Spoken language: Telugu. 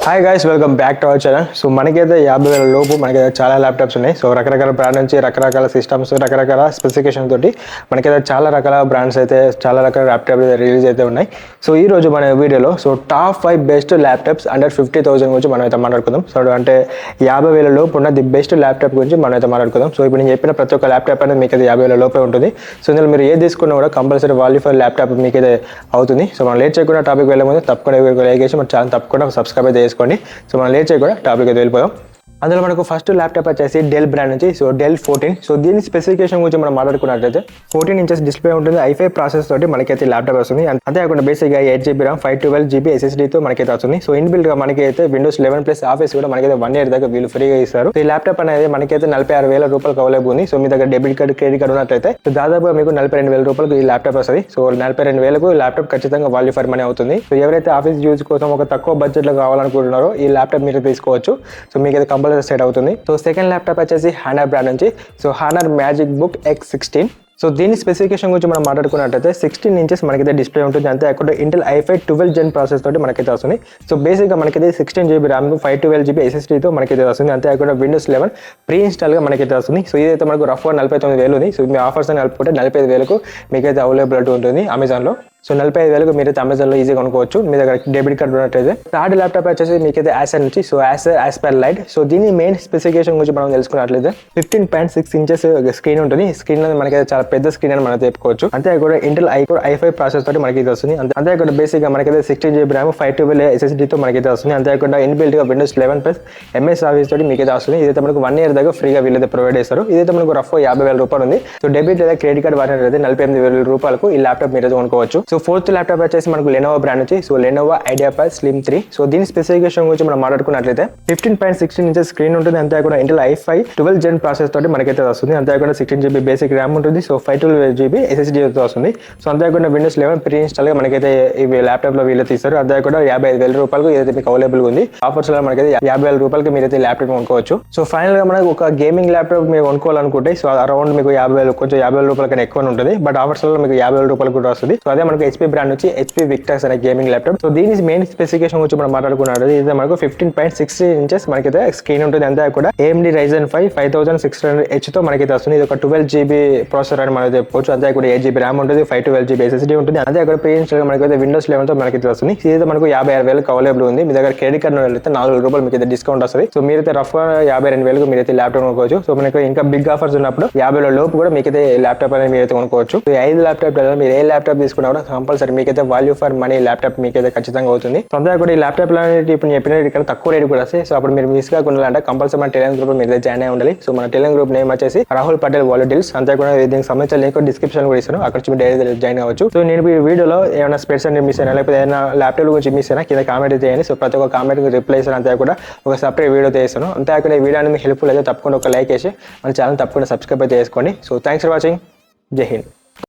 Hi guys, welcome back to our channel. So మనకైతే 50,000 లోపు మనకైతే చాలా ల్యాప్టాప్స్ ఉన్నాయి. సో రకరకాల బ్రాండ్ నుంచి రకరకాల సిస్టమ్స్, రకరకాల స్పెసిఫికేషన్ తోటి మనకైతే చాలా రకాల బ్రాండ్స్ అయితే చాలా రకాల ల్యాప్టాప్ రిలీజ్ అయితే ఉన్నాయి. సో ఈ రోజు మన వీడియోలో టాప్ 5 బెస్ట్ ల్యాప్టాప్స్ అండర్ 50,000 గురించి మనం అయితే మాట్లాడుకుందాం. సో అంటే 50,000 లోపు ఉన్న ది బెస్ట్ ల్యాప్టాప్ గురించి మనం అయితే మాట్లాడుకుందాం. సో ఇప్పుడు నేను చెప్పిన ప్రతి ఒక్క ల్యాప్టాప్ అనేది మీకు అయితే 50,000 లోపే ఉంటుంది. సో ఇందులో మీరు ఏది తీసుకున్నా కూడా కంపల్సరీ వాల్యూ ఫర్ ల్యాప్టాప్ మీకైతే అవుతుంది. సో మనం లేట్ చేయకుండా టాపిక్ వెళ్ళే ముందు తప్పకుండా లైక్ చేసి మన ఛానల్ తప్పకుండా సబ్స్క్రైబ్ అయితే చేసుకోండి. సో మనం లేట్ చేయకుండా టాపిక్ అయితే వెళ్ళిపోదాం. అందులో మనకు ఫస్ట్ ల్యాప్టాప్ వచ్చేసి డెల్ బ్రాండ్ నుంచి డెల్ 14. సో దీని స్పెసిఫికేషన్ గురించి మనం మాట్లాడుకున్నట్లయితే 14 ఇంచెస్ డిస్ప్లే ఉంటుంది. i5 ప్రాసెస్ తోటి మనకైతే ల్యాప్టాప్ వస్తుంది. అంతేకాకుండా బేసిక్గా 8GB RAM 512GB SSDతో మనకైతే వస్తుంది. సో ఇన్బిల్డ్ గా మనకైతే Windows 11 ప్లస్ ఆఫీస్ కూడా మనకైతే 1 year దాకా వీళ్ళు ఫ్రీగా ఇస్తారు. ఈ ల్యాప్టాప్ అనేది మనకైతే 46,000 రూపాయలకు అవైలబుల్ ఉంది. సో మీ దగ్గర డెబిట్ కార్డు, క్రెడిట్ కార్డు ఉన్నట్లయితే దాదాపుగా మీకు 42,000 రూపాయలకు ఈ ల్యాప్టాప్ వస్తుంది. సో 42,000కు ఈ ల్యాప్టాప్ ఖచ్చితంగా వాల్యూ ఫర్ మనీ అవుతుంది. సో ఎవరైతే ఆఫీస్ యూజ్ కోసం ఒక తక్కువ బడ్జెట్ లో కావాలనుకుంటున్నారో ఈ ల్యాప్టాప్ మీరు తీసుకోవచ్చు. సో మీకు అయితే కంపల్సరీ సెట్ అవుతుంది. సో సెకండ్ ల్యాప్టాప్ వచ్చేసి హానర్ బ్రాండ్ నుంచి honour magic book X16. So దీని స్పెసిఫికేషన్ గురించి మనం మాట్లాడుకున్నట్టయితే 16 ఇంచెస్ మనకైతే డిస్ప్లే ఉంటుంది. అంతేకాకుండా ఇంటెల్ i5 12 Gen ప్రాసెస్ తోటి మనకైతే వస్తుంది. సో బేసిక్గా మనకైతే 16GB RAM 512GB SSDతో మనకైతే వస్తుంది. అంతేకాకుండా Windows 11 ప్రీ ఇన్స్టాల్గా మనకైతే వస్తుంది. సో ఇదైతే మనకు రఫ్గా 49,000 ఉంది. సో మీ ఆఫర్స్ అని కలుపుకుంటే 45,000కు మీకైతే అవైలబిలిటీ ఉంటుంది అమెజాన్లో. సో 45,000కు మీరైతే అమెజాన్లో ఈజీగా కొనుక్కోవచ్చు మీ దగ్గర డెబిట్ కార్డు ఉన్నట్టయితే. థర్డ్ ల్యాప్టాప్ వచ్చేసి మీకైతే యాసర్ నుంచి యాస్పర్ లైట్. సో దీని మెయిన్ స్పెసిఫికేషన్ గురించి మనం తెలుసుకున్నట్లయితే 15.6 ఇంచెస్ స్క్రీన్ ఉంటుంది. స్క్రీన్ అనేది మనకైతే చాలా పెద్ద స్క్రీన్ అని మనం చెప్పుకోవచ్చు. అంతేకాకుండా ఇంటెల్ i5 ప్రాసెస్ తోటి మనకి ఇది వస్తుంది. అంతేకాకుండా బేసిక్ గా మనకైతే 16GB RAM 512 SSDతో మనకైతే వస్తుంది. అంతేకాకుండా ఇన్బిల్ట్ గా Windows 11 ప్లస్ MS ఆఫీస్ తోటి మీకైతే వస్తుంది. ఇదైతే మనకు 1 year దాకా ఫ్రీగా వీళ్ళైతే ప్రొవైడ్ చేస్తారు. ఇదైతే మనకు రఫ్ 50,000 రూపాయలు ఉంది. సో డెబిట్ లేదా క్రెడిట్ కార్డు వాడినట్లయితే 48,000 రూపాయలకు ఈ ల్యాప్టాప్ మీరైతే కొనుక్కోవచ్చు. సో ఫోర్త్ ల్యాప్టాప్ వచ్చేసి మనకు లెనోవో బ్రాండ్ నుంచి లెనోవో ఐడియాపాడ్ స్లిమ్ 3. సో దీని స్పెసిఫికేషన్ గురించి మనం మాట్లాడుకున్నట్లయితే 15.16 ఇంచెస్ స్క్రీన్ ఉంటుంది. అంతేకాకుండా ఇంటెల్ i5 12 Gen ప్రాసెస్ తోటి మనకైతే వస్తుంది. అంతేకాకుండా 16GB బేసిక్ RAM ఉంటుంది. సో 512GB SSD వస్తుంది. సో అంతేకాకుండా Windows 11 ప్రీ ఇన్స్టాల్ గా మనకైతే ఈ ల్యాప్టాప్ లో వీళ్ళు తీస్తారు. అంతేకాకుండా 55,000 రూపాయలకు ఏదైతే మీకు అవైలబుల్ ఉంది. ఆఫర్స్ లో మనకైతే 50,000 రూపాయలకి మీరైతే ల్యాప్టాప్ కొనుక్కోవచ్చు. సో ఫైనల్ గా మనకు ఒక గేమింగ్ ల్యాప్టాప్ మీరు కొనుక్కోవాలనుకుంటే సో అరౌండ్ మీకు 50,000 కొంచెం 50,000 రూపాయల కన్నా ఎక్కువ ఉంటుంది. బట్ ఆఫర్స్ లో మీకు 50,000 రూపాయలు కూడా వస్తుంది. సో అదే మనకు HP బ్రాండ్ నుంచి HP విక్టర్స్ అనే గేమింగ్ ల్యాప్టాప్. సో దీని మెయిన్ స్పెసిఫికేషన్ గురించి మనం మాట్లాడుకున్నట్టు ఇది మనకు 15.16 ఇంచెస్ మనకైతే స్క్రీన్ ఉంటుంది. అంతేకాకుండా AMD Ryzen 5 5600H తో మనకైతే వస్తుంది. ఇది ఒక 12GB ప్రాసెసర్ అని మనం చెప్పుకోవచ్చు. అంతేకాకుండా 8GB RAM ఉంటుంది. 512GB SSD ఉంటుంది. అంతేకాకుండా ప్రీ ఇన్స్టాల్ మనకైతే Windows 11 తో మనకైతే వస్తుంది. ఇది మనకు 56,000 అవైలబుల్ ఉంది. మీ దగ్గర క్రెడిట్ కార్డు అయితే 4,000 రూపాయలు మీకు అయితే డిస్కౌంట్ వస్తుంది. సో మీరైతే రఫ్ 52,000 మీరైతే ల్యాప్టాప్ కొనుక్కోవచ్చు. సో మనకు ఇంకా బిగ్ ఆఫర్స్ ఉన్నప్పుడు 50,000 లోపు కూడా మీకైతే ల్యాప్టాప్ అనేది మీరైతే కొనుక్కోవచ్చు. సో 5 ల్యాప్టాప్ మీరు ఏ ల్యాప్టాప్ తీసుకున్నా కూడా కంపల్సరీ మీకైతే వాల్యూ ఫర్ మనీ ల్యాప్టాప్ మీకైతే ఖచ్చితంగా అవుతుంది. సో అంతేకాకుండా ఈ ల్యాప్టాప్ ఇప్పుడు చెప్పిన ఇక్కడ తక్కువ రేట్ కూడా వస్తాయి. సో అప్పుడు మీరు మిస్ కాకుండా అంటే కంపల్సరీ మన టెలిగ్రామ్ గ్రూప్ మీద జాయిన్ అయి ఉండాలి. సో మన టెలిగ్రామ్ గ్రూప్ నేమ్ వచ్చేసి రాహుల్ పటేల్ వాలెట్ డీల్స్. అంతేకాకుండా దీనికి సంబంధించిన లింక్ డిస్క్రిప్షన్ కూడా ఇస్తాను. అక్కడ నుంచి డైరెక్ట్ జాయిన్ అవ్వచ్చు. సో నేను ఈ వీడియోలో ఏమైనా స్పెట్స్ అని మిస్ అయినా లేకపోతే ఏదైనా ల్యాప్టాప్ గురించి మిస్ అయినా కింద కామెంట్ చేయండి. సో ప్రతి ఒక్క కామెంట్ రిప్లై ఇస్తాను. అంతేకాకుండా ఒక సపరేట్ వీడియో చేస్తాను. అంతేకాకుండా ఈ వీడియో అనేది మీకు హెల్ప్ఫుల్ అయితే తప్పకుండా ఒక లైక్ చేసి మన ఛానల్ తప్పకుండా సబ్స్క్రైబ్ అయితే చేసుకోండి. So thanks for watching. జై హింద్.